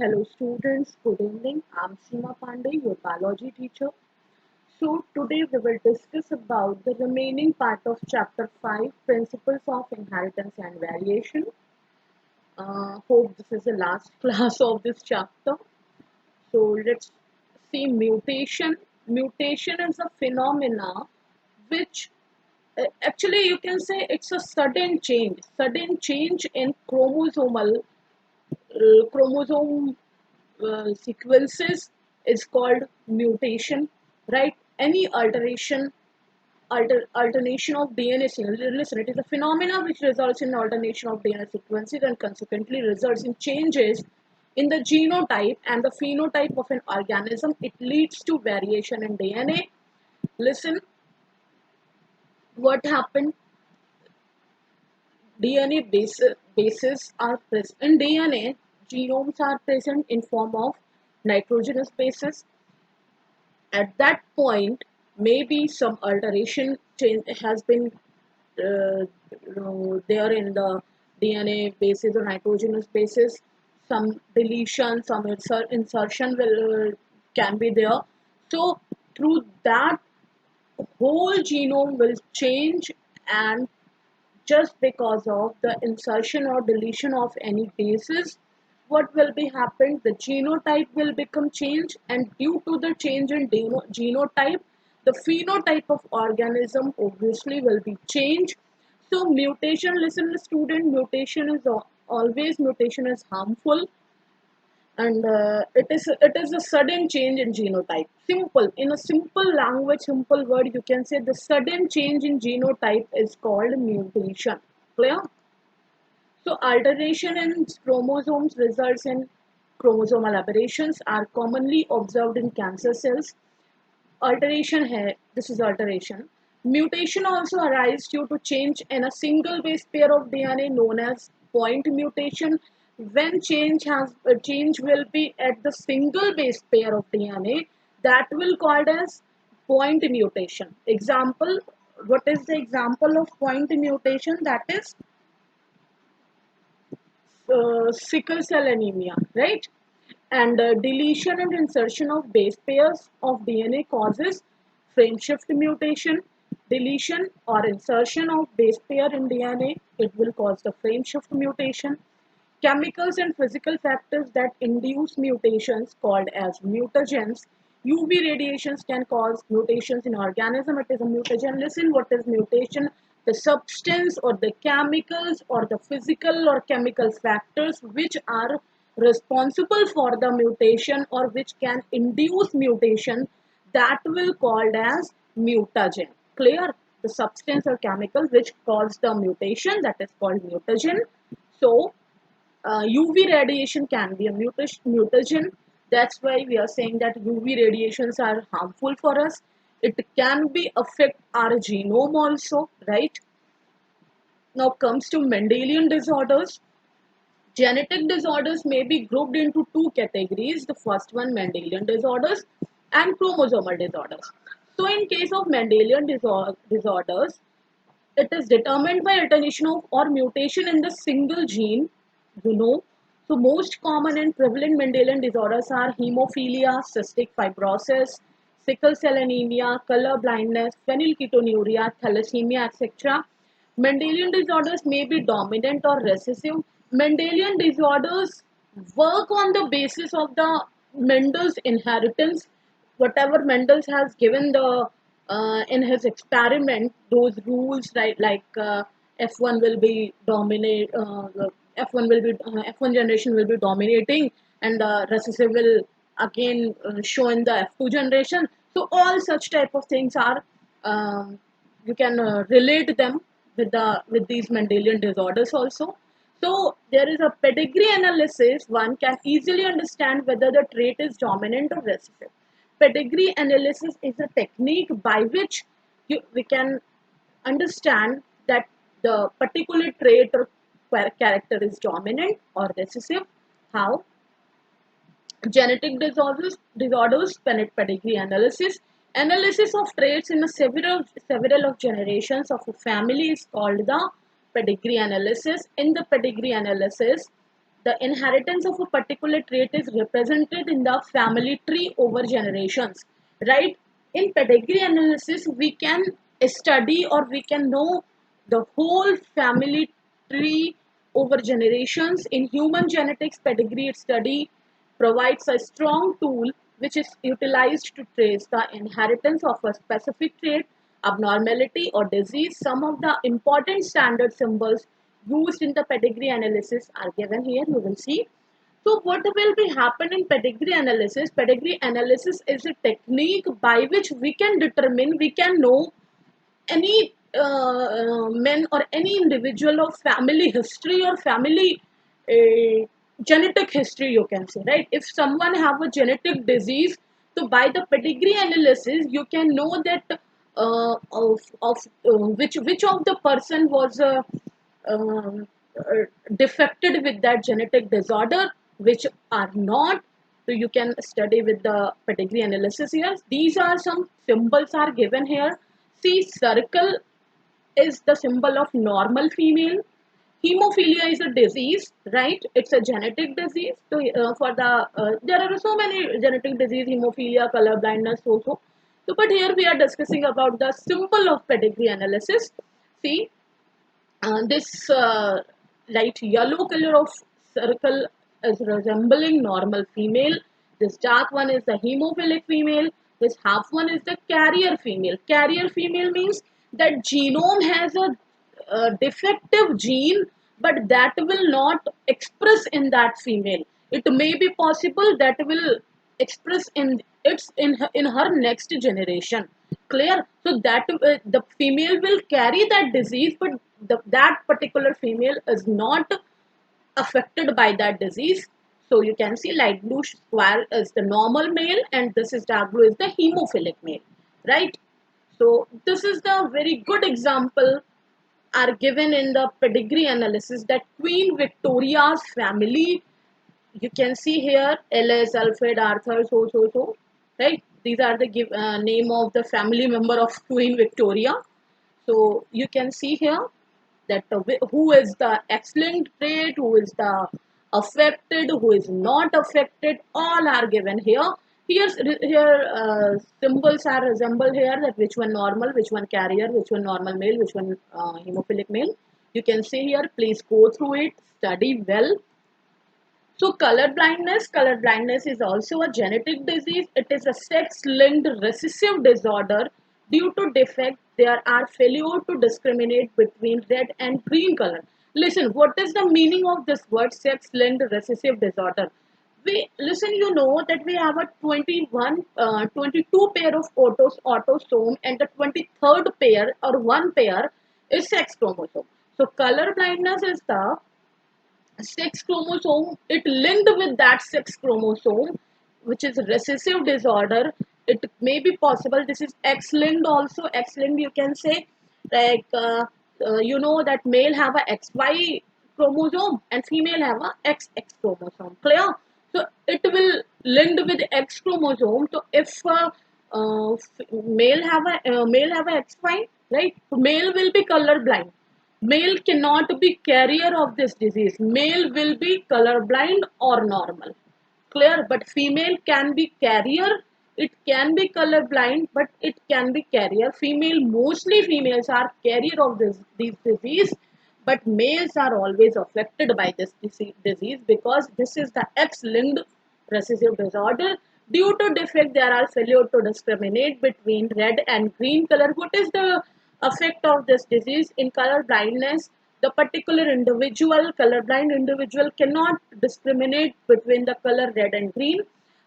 Hello students, good evening. I'm Seema Pandey, your biology teacher. So today we will discuss about the remaining part of chapter 5, Principles of Inheritance and Variation. Hope this is the last class of this chapter. So let's see mutation. Mutation is a phenomena which actually you can say it's a sudden change in chromosome sequences is called mutation, right? Any alternation of DNA sequences. Listen, it is a phenomena which results in alternation of DNA sequences and consequently results in changes in the genotype and the phenotype of an organism. It leads to variation in DNA. Listen, what happened? bases are present in DNA. Genomes are present in form of nitrogenous bases. At that point, maybe some alteration change has been there in the DNA bases or nitrogenous bases. Some deletion, some insertion will can be there. So through that, whole genome will change, and just because of the insertion or deletion of any bases, what will be happened, the genotype will become changed, and due to the change in genotype, the phenotype of organism obviously will be changed. So mutation, listen student, mutation is always mutation is harmful, and it is a sudden change in genotype. Simple, in a simple language, simple word, you can say the sudden change in genotype is called mutation. Clear? So alteration in chromosomes results in chromosomal aberrations are commonly observed in cancer cells. Alteration here, this is alteration. Mutation also arises due to change in a single base pair of DNA known as point mutation. When change will be at the single base pair of DNA, that will called as point mutation. Example, what is the example of point mutation? That is sickle cell anemia, right? And deletion and insertion of base pairs of DNA causes frame shift mutation. Deletion or insertion of base pair in DNA, it will cause the frame shift mutation. Chemicals and physical factors that induce mutations called as mutagens. UV radiations can cause mutations in organism. It is a mutagen. Listen, what is mutation? The substance or the chemicals or the physical or chemical factors which are responsible for the mutation or which can induce mutation, that will called as mutagen. Clear? The substance or chemical which cause the mutation, that is called mutagen. So UV radiation can be a mutagen. That's why we are saying that UV radiations are harmful for us. It can be affect our genome also, right? Now comes to Mendelian disorders. Genetic disorders may be grouped into two categories. The first one, Mendelian disorders and chromosomal disorders. So in case of Mendelian disorders, it is determined by alternation of or mutation in the single gene, you know. So most common and prevalent Mendelian disorders are hemophilia, cystic fibrosis, sickle cell anemia, color blindness, phenylketonuria, thalassemia, etc. Mendelian disorders may be dominant or recessive. Mendelian disorders work on the basis of the Mendel's inheritance. Whatever Mendel has given the in his experiment, those rules, right? Like F1 will be dominate, F1 will be F1 generation will be dominating, and the recessive will again show in the F2 generation. So all such type of things are you can relate them with these Mendelian disorders also. So there is a pedigree analysis. One can easily understand whether the trait is dominant or recessive. Pedigree analysis is a technique by which we can understand that the particular trait or character is dominant or recessive. How? Genetic disorders, pedigree analysis. Analysis of traits in a several of generations of a family is called the pedigree analysis. In the pedigree analysis, The inheritance of a particular trait is represented in the family tree over generations, right? In pedigree analysis, we can study or we can know the whole family tree over generations. In human genetics, pedigree study provides a strong tool which is utilized to trace the inheritance of a specific trait, abnormality, or disease. Some of the important standard symbols used in the pedigree analysis are given here. You will see. So, what will be happen in pedigree analysis? Pedigree analysis is a technique by which we can determine, we can know any men or any individual of family history or family genetic history, you can say, right? If someone have a genetic disease, so by the pedigree analysis you can know that which of the person was um, defected with that genetic disorder, which are not. So you can study with the pedigree analysis here. These are some symbols are given here. See, circle is the symbol of normal female. Hemophilia is a disease, right? It's a genetic disease. So for the there are so many genetic disease, hemophilia, color blindness, so. So, but here we are discussing about the symbol of pedigree analysis. See, this light yellow color of circle is resembling normal female. This dark one is the hemophilic female. This half one is the carrier female. Carrier female means that genome has a defective gene, but that will not express in that female. It may be possible that will express in her next generation. Clear? So that the female will carry that disease, but that particular female is not affected by that disease. So you can see light blue square is the normal male and this is dark blue is the hemophilic male, right? So this is the very good example are given in the pedigree analysis that Queen Victoria's family, you can see here Ellis, Alfred, Arthur, so, right? These are the name of the family member of Queen Victoria. So you can see here that who is the excellent trait, who is the affected, who is not affected, all are given here. Here symbols are resemble here that which one normal, which one carrier, which one normal male, which one hemophilic male. You can see here. Please go through it, study well. So color blindness is also a genetic disease. It is a sex-linked recessive disorder. Due to defect, there are failure to discriminate between red and green color. Listen, what is the meaning of this word sex-linked recessive disorder? We listen, you know that we have a 22 pair of autosome and the 23rd pair or one pair is sex chromosome. So color blindness is the sex chromosome, it linked with that sex chromosome, which is recessive disorder. It may be possible. This is X linked also. X linked, you can say, like you know that male have a XY chromosome and female have a XX chromosome. Clear? So it will linked with X chromosome. So if male have a XY, right? Male will be color blind. Male cannot be carrier of this disease. Male will be colorblind or normal. Clear? But female can be carrier. It can be colorblind, but it can be carrier. Mostly females are carrier of this disease, but males are always affected by this disease because this is the X-linked recessive disorder. Due to defect, there are failure to discriminate between red and green color. What is the effect of this disease in color blindness? The particular individual, colorblind individual, cannot discriminate between the color red and green.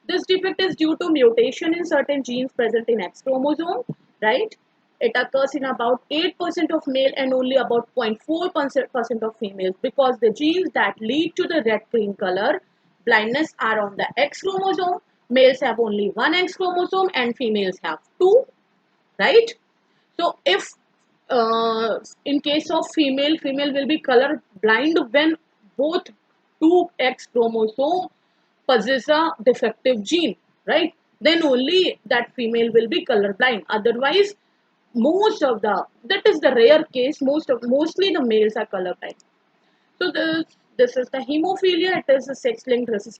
This defect is due to mutation in certain genes present in X chromosome, right? It occurs in about 8% of male and only about 0.4% of females because the genes that lead to the red-green color blindness are on the X chromosome. Males have only one X chromosome and females have two, right? So if in case of female will be color blind when both two X chromosome possess a defective gene, right? Then only that female will be color blind. Otherwise, that is the rare case. Mostly the males are color blind. So This is the hemophilia. It is a sex-linked resistance